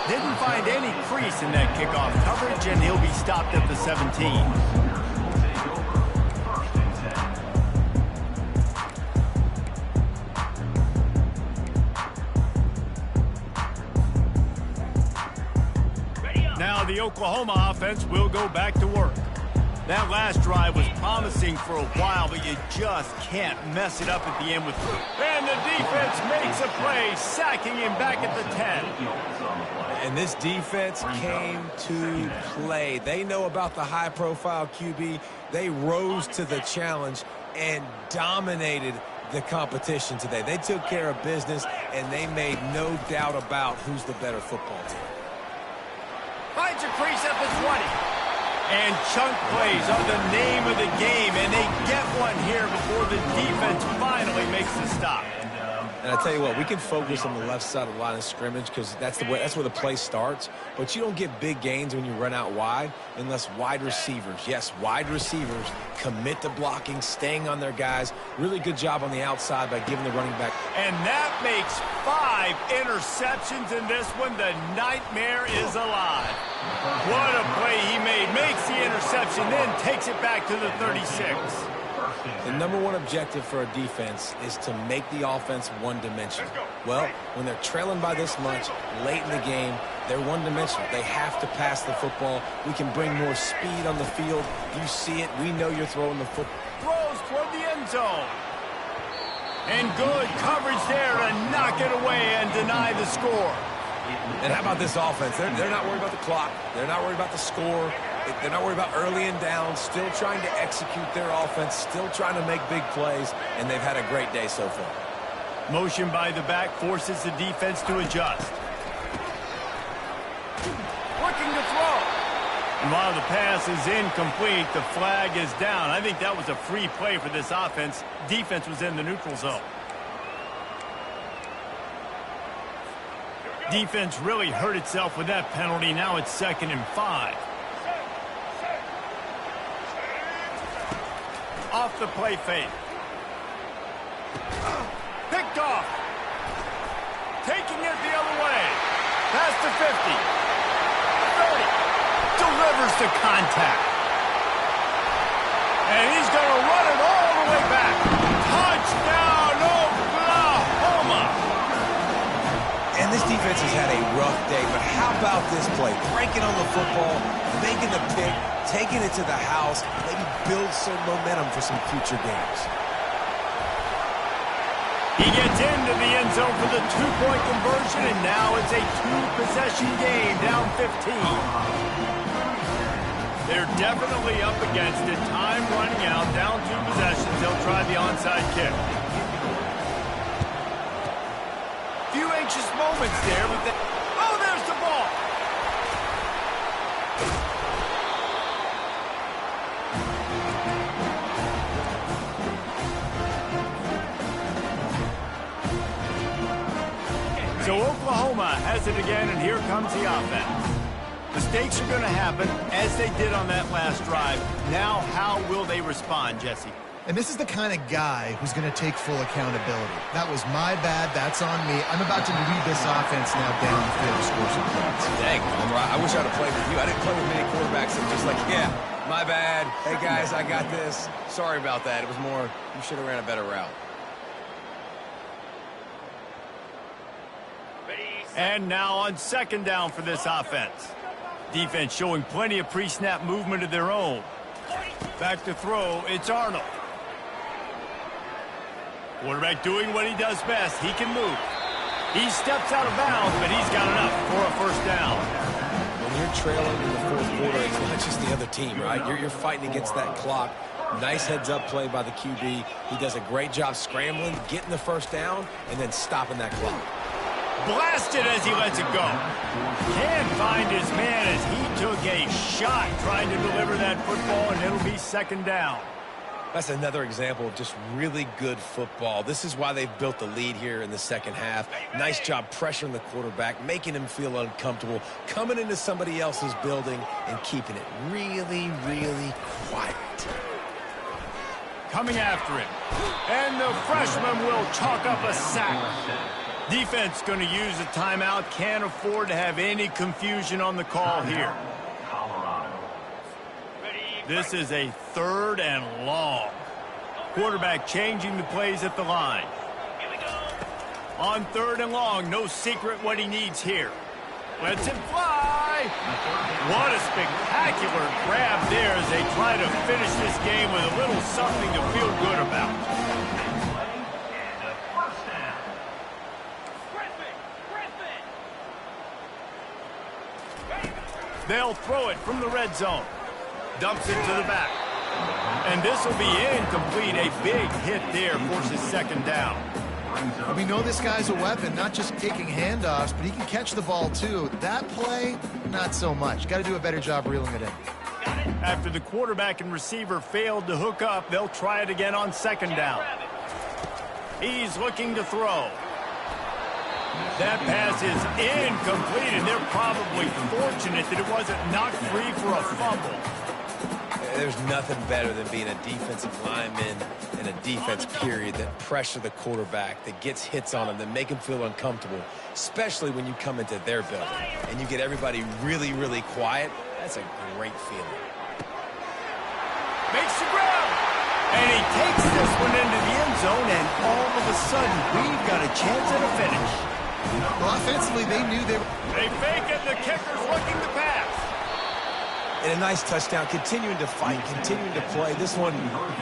Didn't find any crease in that kickoff coverage, and he'll be stopped at the 17. Now the Oklahoma offense will go back to work. That last drive was promising for a while, but you just can't mess it up at the end with... And the defense makes a play, sacking him back at the 10. And this defense came to play. They know about the high-profile QB. They rose to the challenge and dominated the competition today. They took care of business, and they made no doubt about who's the better football team. Finds a crease at the 20. And chunk plays are the name of the game, and they get one here before the defense finally makes the stop. And I tell you what, we can focus on the left side of the line of scrimmage because that's where the play starts. But you don't get big gains when you run out wide unless wide receivers, yes, wide receivers, commit to blocking, staying on their guys. Really good job on the outside by giving the running back. And that makes 5 interceptions in this one. The nightmare is alive. What a play he made. Makes the interception, then takes it back to the 36. The number one objective for a defense is to make the offense one-dimensional. Well, when they're trailing by this much late in the game, they're one-dimensional. They have to pass the football. We can bring more speed on the field. You see it. We know you're throwing the football. Throws toward the end zone. And good coverage there to knock it away and deny the score. And how about this offense? They're not worried about the clock. They're not worried about the score. They're not worried about early and down. Still trying to execute their offense. Still trying to make big plays. And they've had a great day so far. Motion by the back forces the defense to adjust. Looking to throw. And while the pass is incomplete, the flag is down. I think that was a free play for this offense. Defense was in the neutral zone. Defense really hurt itself with that penalty. Now it's 2nd and 5. Off the play fake. Picked off. Taking it the other way. Past the 50. 30. Delivers to contact. And he's going to run it all the way back. Touchdown, Oklahoma. And this defense has had a rough day, but how about this play? Breaking on the football, making the pick, taking it to the house, maybe build some momentum for some future games. He gets into the end zone for the 2-point conversion, and now it's a 2-possession game, down 15. They're definitely up against it. Time running out, down 2 possessions. They'll try the onside kick. Few anxious moments there, but oh, there's the ball. So Oklahoma has it again, and here comes the offense. Mistakes are going to happen, as they did on that last drive. Now, how will they respond, Jesse? And this is the kind of guy who's going to take full accountability. That was my bad. That's on me. I'm about to lead this offense now down the field to score some points. Dang, I wish I would have played with you. I didn't play with many quarterbacks that were just like, yeah, my bad. Hey, guys, I got this. Sorry about that. It was more, you should have ran a better route. And now on 2nd down for this offense. Defense showing plenty of pre-snap movement of their own. Back to throw, it's Arnold. Quarterback doing what he does best. He can move. He steps out of bounds, but he's got enough for a 1st down. When you're trailing in the 4th quarter, it's not just the other team, right? You're fighting against that clock. Nice heads-up play by the QB. He does a great job scrambling, getting the 1st down, and then stopping that clock. Blasted as he lets it go. Can't find his man as he took a shot trying to deliver that football, and it'll be 2nd down. That's another example of just really good football. This is why they've built the lead here in the 2nd half. Nice job pressuring the quarterback, making him feel uncomfortable, coming into somebody else's building and keeping it really, really quiet. Coming after him. And the freshman will chalk up a sack. Defense going to use a timeout. Can't afford to have any confusion on the call here. This is a 3rd and long. Quarterback changing the plays at the line. On 3rd and long, no secret what he needs here. Lets it fly. What a spectacular grab there as they try to finish this game with a little something to feel good about. They'll throw it from the red zone. Dumps it to the back. And this will be incomplete. A big hit there forces second down. We know this guy's a weapon, not just taking handoffs, but he can catch the ball too. That play, not so much. Got to do a better job reeling it in. After the quarterback and receiver failed to hook up, they'll try it again on second down. He's looking to throw. That pass is incomplete, and they're probably fortunate that it wasn't knocked free for a fumble. There's nothing better than being a defensive lineman and a defense period that pressure the quarterback, that gets hits on him, that make him feel uncomfortable, especially when you come into their building and you get everybody really, really quiet. That's a great feeling. Makes the grab. And he takes this one into the end zone, and all of a sudden, we've got a chance at a finish. Well, offensively, they knew they were... They fake it, the kicker's looking to pass. And a nice touchdown, continuing to fight, continuing to play. This one,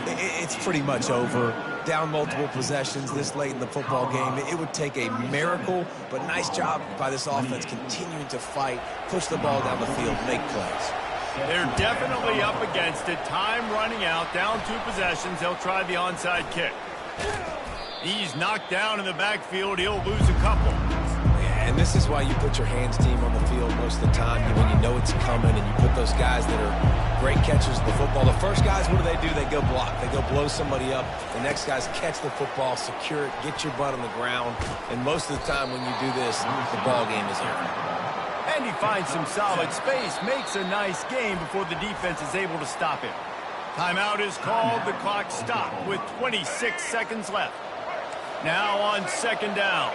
it's pretty much over. Down multiple possessions this late in the football game. It would take a miracle, but nice job by this offense continuing to fight, push the ball down the field, make plays. They're definitely up against it. Time running out, down 2 possessions. They'll try the onside kick. He's knocked down in the backfield. He'll lose a couple. And this is why you put your hands team on the field most of the time when you know it's coming, and you put those guys that are great catchers of the football. The first guys, what do? They go block. They go blow somebody up. The next guys catch the football, secure it, get your butt on the ground. And most of the time when you do this, the ball game is over. And he finds some solid space, makes a nice game before the defense is able to stop him. Timeout is called. The clock stopped with 26 seconds left. Now on second down.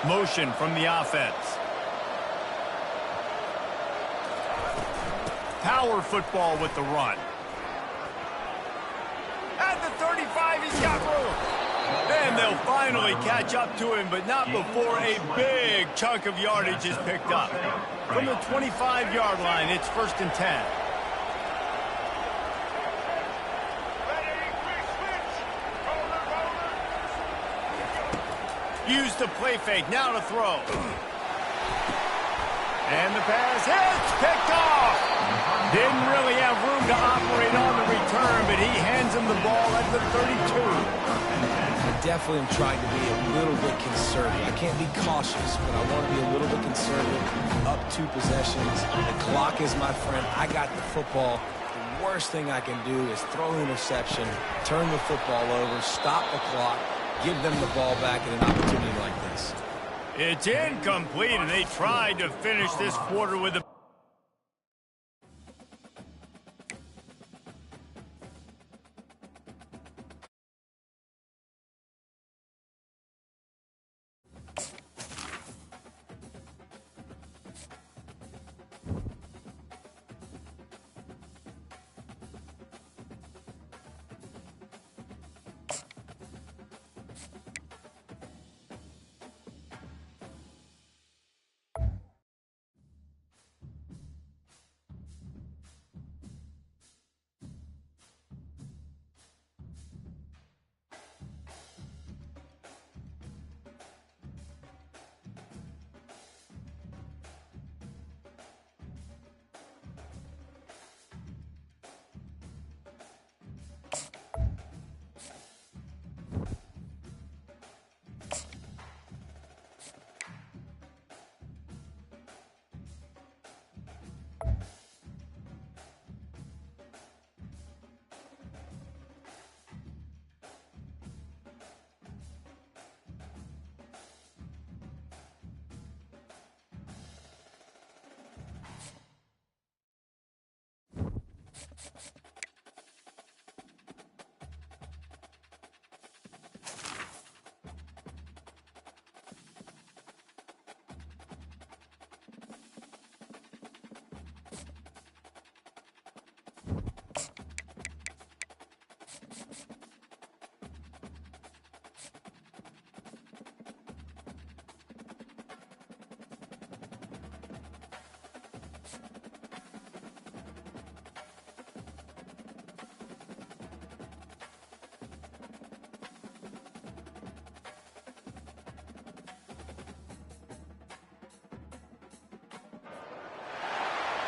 Motion from the offense. Power football with the run. At the 35, he's got room. And they'll finally catch up to him, but not before a big chunk of yardage is picked up. From the 25-yard line, it's 1st and 10. Use the play fake, now to throw. And the pass hits, picked off. Didn't really have room to operate on the return, but he hands him the ball at the 32. I definitely am trying to be a little bit conservative. I can't be cautious, but I want to be a little bit conservative. Up 2 possessions. The clock is my friend. I got the football. The worst thing I can do is throw an interception, turn the football over, stop the clock, give them the ball back in an opportunity like this. It's incomplete, and they tried to finish this quarter with a...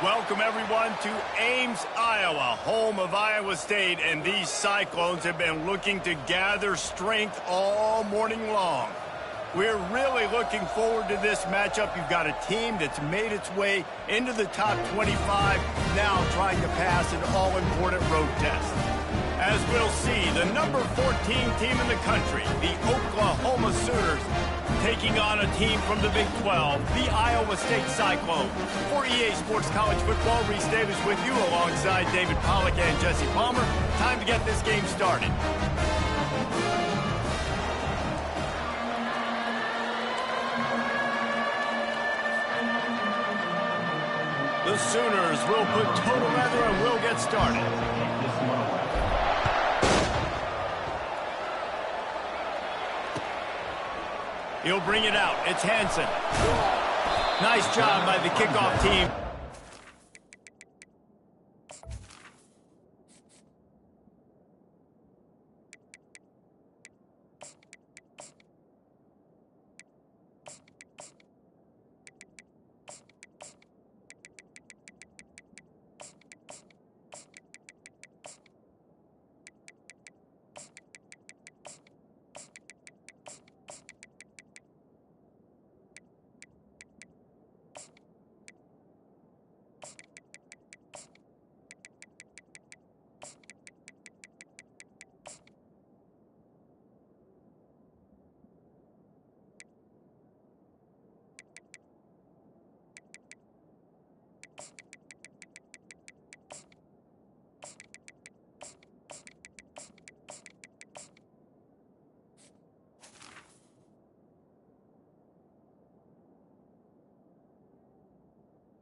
Welcome, everyone, to Ames, Iowa, home of Iowa State, and these Cyclones have been looking to gather strength all morning long. We're really looking forward to this matchup. You've got a team that's made its way into the top 25, now trying to pass an all-important road test. As we'll see, the number 14 team in the country, the Oklahoma Sooners, taking on a team from the Big 12, the Iowa State Cyclones. For EA Sports College Football, Reese Davis with you alongside David Pollack and Jesse Palmer. Time to get this game started. The Sooners will put total leather and will get started. He'll bring it out. It's Hansen. Nice job by the kickoff team.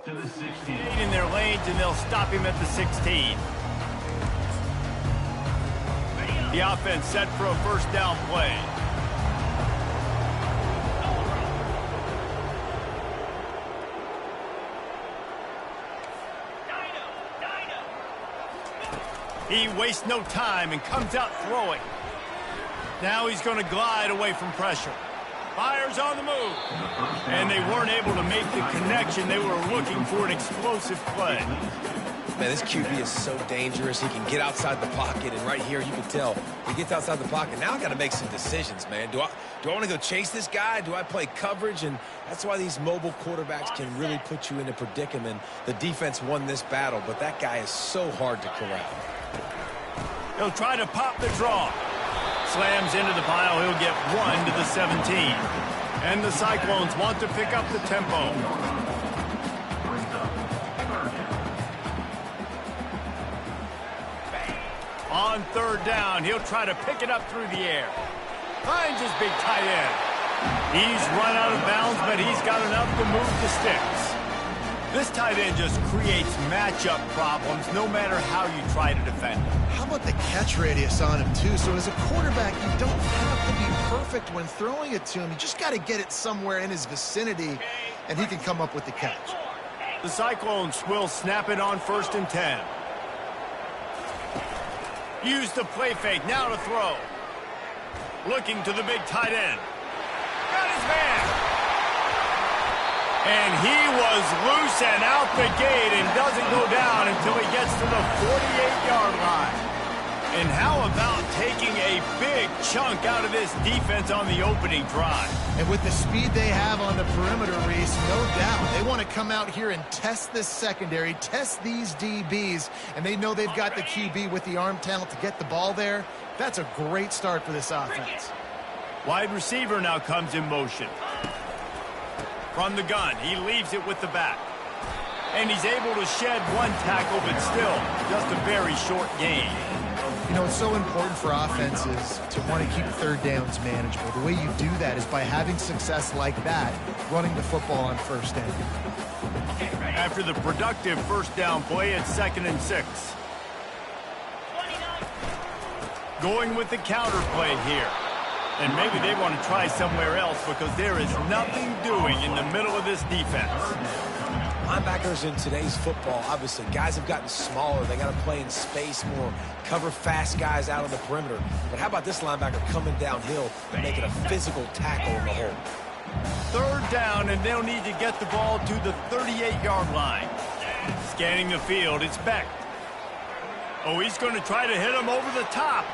To the 16. In their lanes, and they'll stop him at the 16. The offense set for a first down play. He wastes no time and comes out throwing. Now he's going to glide away from pressure. Fires on the move. And they weren't able to make the connection. They were looking for an explosive play. Man, this QB is so dangerous. He can get outside the pocket, and right here you can tell he gets outside the pocket. Now I got to make some decisions, man. Do I want to go chase this guy? Do I play coverage? And that's why these mobile quarterbacks can really put you in a predicament. The defense won this battle, but that guy is so hard to corral. He'll try to pop the draw. Slams into the pile. He'll get 1 to the 17. And the Cyclones want to pick up the tempo. On third down, he'll try to pick it up through the air. Finds his big tight end. He's run out of bounds, but he's got enough to move the sticks. This tight end just creates matchup problems no matter how you try to defend him. How about the catch radius on him, too? So as a quarterback, you don't have to be perfect when throwing it to him. You just got to get it somewhere in his vicinity, and he can come up with the catch. The Cyclones will snap it on 1st and 10. Use the play fake, now to throw. Looking to the big tight end. Got his man. And he was loose and out the gate and doesn't go down until he gets to the 48-yard line. And how about taking a big chunk out of this defense on the opening drive? And with the speed they have on the perimeter, Reese, no doubt, they want to come out here and test this secondary, test these DBs, and they know they've got the QB with the arm talent to get the ball there. That's a great start for this offense. Wide receiver now comes in motion. From the gun, he leaves it with the back. And he's able to shed 1 tackle, but still just a very short gain. You know, it's so important for offenses to want to keep third downs manageable. The way you do that is by having success like that, running the football on 1st down. After the productive first down play, it's 2nd and 6. Going with the counter play here. And maybe they want to try somewhere else because there is nothing doing in the middle of this defense. Linebackers in today's football, obviously, guys have gotten smaller. They got to play in space more, cover fast guys out on the perimeter. But how about this linebacker coming downhill and making a physical tackle in the hole? 3rd down, and they'll need to get the ball to the 38-yard line. Scanning the field, it's Beck. Oh, he's going to try to hit him over the top.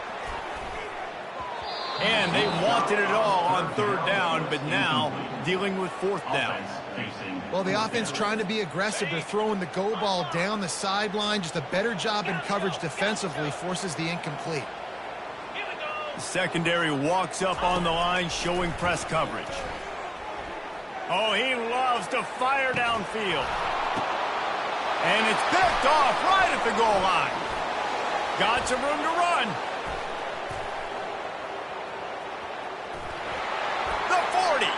And they wanted it all on third down, but now dealing with fourth down. Well, the offense trying to be aggressive. They're throwing the go ball down the sideline. Just a better job in coverage defensively forces the incomplete. The secondary walks up on the line, showing press coverage. Oh, he loves to fire downfield. And it's picked off right at the goal line. Got some room to run. The 40.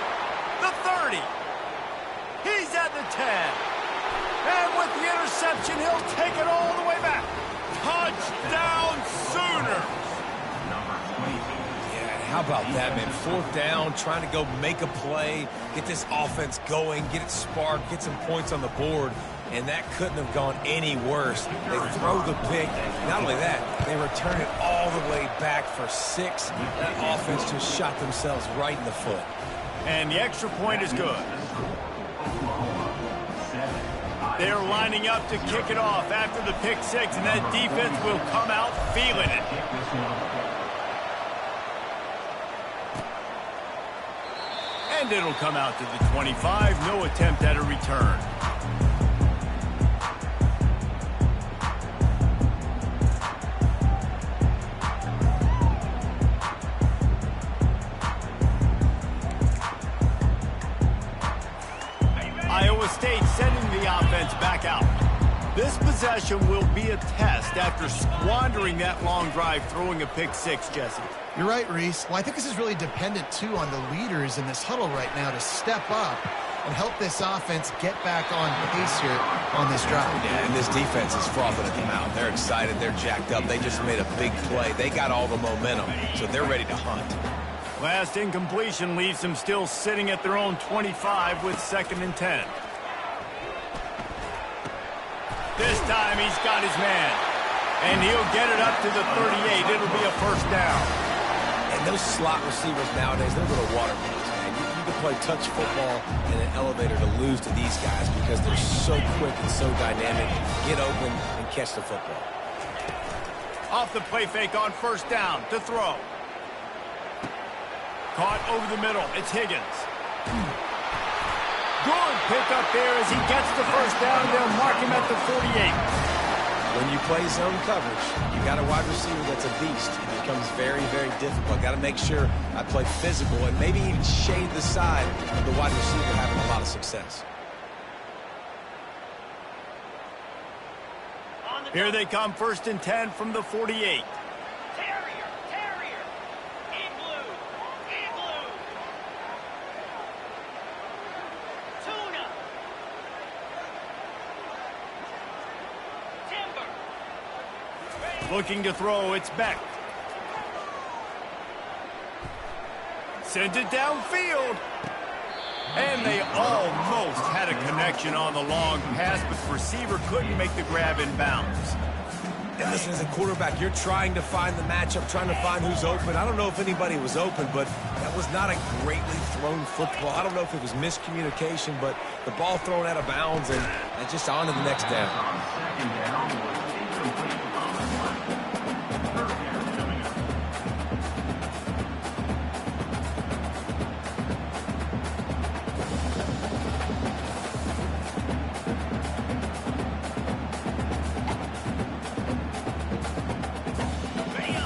The 30. He's at the 10. And with the interception, he'll take it all the way back. Touchdown Sooners. How about that, man? Fourth down, trying to go make a play, get this offense going, get it sparked, get some points on the board, and that couldn't have gone any worse. They throw the pick. Not only that, they return it all the way back for 6. That offense just shot themselves right in the foot. And the extra point is good. They're lining up to kick it off after the pick 6, and that defense will come out feeling it. And it'll come out to the 25. No attempt at a return. Iowa State sending the offense back out. This possession will be a test after squandering that long drive, throwing a pick 6, Jesse. You're right, Reese. Well, I think this is really dependent, too, on the leaders in this huddle right now to step up and help this offense get back on pace here on this drive. Yeah, and this defense is frothing at the mouth. They're excited. They're jacked up. They just made a big play. They got all the momentum, so they're ready to hunt. Last incompletion leaves them still sitting at their own 25 with 2nd and 10. This time he's got his man. And he'll get it up to the 38. It'll be a first down. And those slot receivers nowadays, they're little water boys, man. You can play touch football in an elevator to lose to these guys because they're so quick and so dynamic. Get open and catch the football. Off the play fake on first down to throw. Caught over the middle. It's Higgins. Good pick up there as he gets the first down. They'll mark him at the 48. When you play zone coverage, you got a wide receiver that's a beast. It becomes very, very difficult. Got to make sure I play physical and maybe even shade the side of the wide receiver having a lot of success. Here they come, 1st and 10 from the 48. Looking to throw, it's Beck. Sent it downfield. And they almost had a connection on the long pass, but the receiver couldn't make the grab in bounds. And listen, as a quarterback, you're trying to find the matchup, trying to find who's open. I don't know if anybody was open, but that was not a greatly thrown football. I don't know if it was miscommunication, but the ball thrown out of bounds and just on to the next down.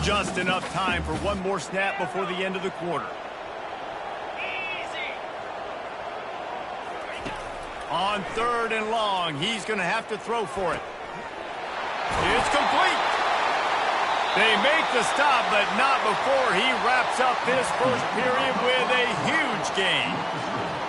Just enough time for one more snap before the end of the quarter. On 3rd and long, he's going to have to throw for it. It's complete. They make the stop, but not before he wraps up this first period with a huge gain.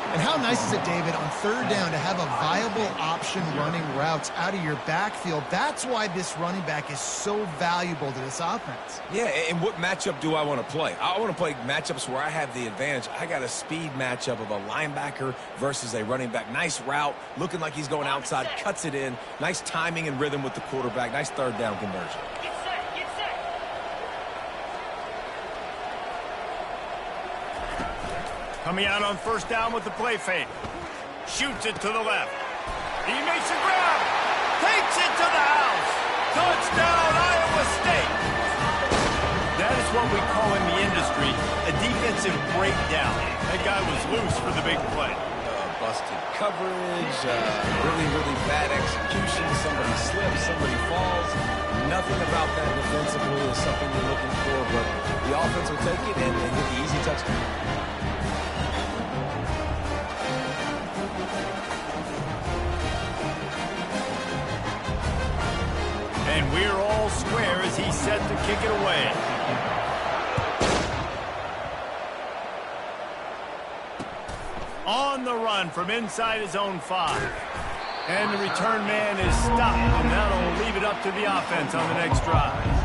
And how nice is it, David, on 3rd down to have a viable option running routes out of your backfield? That's why this running back is so valuable to this offense. Yeah, and what matchup do I want to play? I want to play matchups where I have the advantage. I got a speed matchup of a linebacker versus a running back. Nice route, looking like he's going outside, cuts it in. Nice timing and rhythm with the quarterback. Nice 3rd down conversion. Coming out on 1st down with the play fake. Shoots it to the left. He makes a grab. Take it to the house. Touchdown, Iowa State. That is what we call in the industry a defensive breakdown. That guy was loose for the big play. Busted coverage, really, really bad execution. Somebody slips, somebody falls. Nothing about that defensively is something you're looking for, but the offense will take it and get the easy touchdown. And we're all square as he's set to kick it away. On the run from inside his own 5. And the return man is stopped, and that'll leave it up to the offense on the next drive.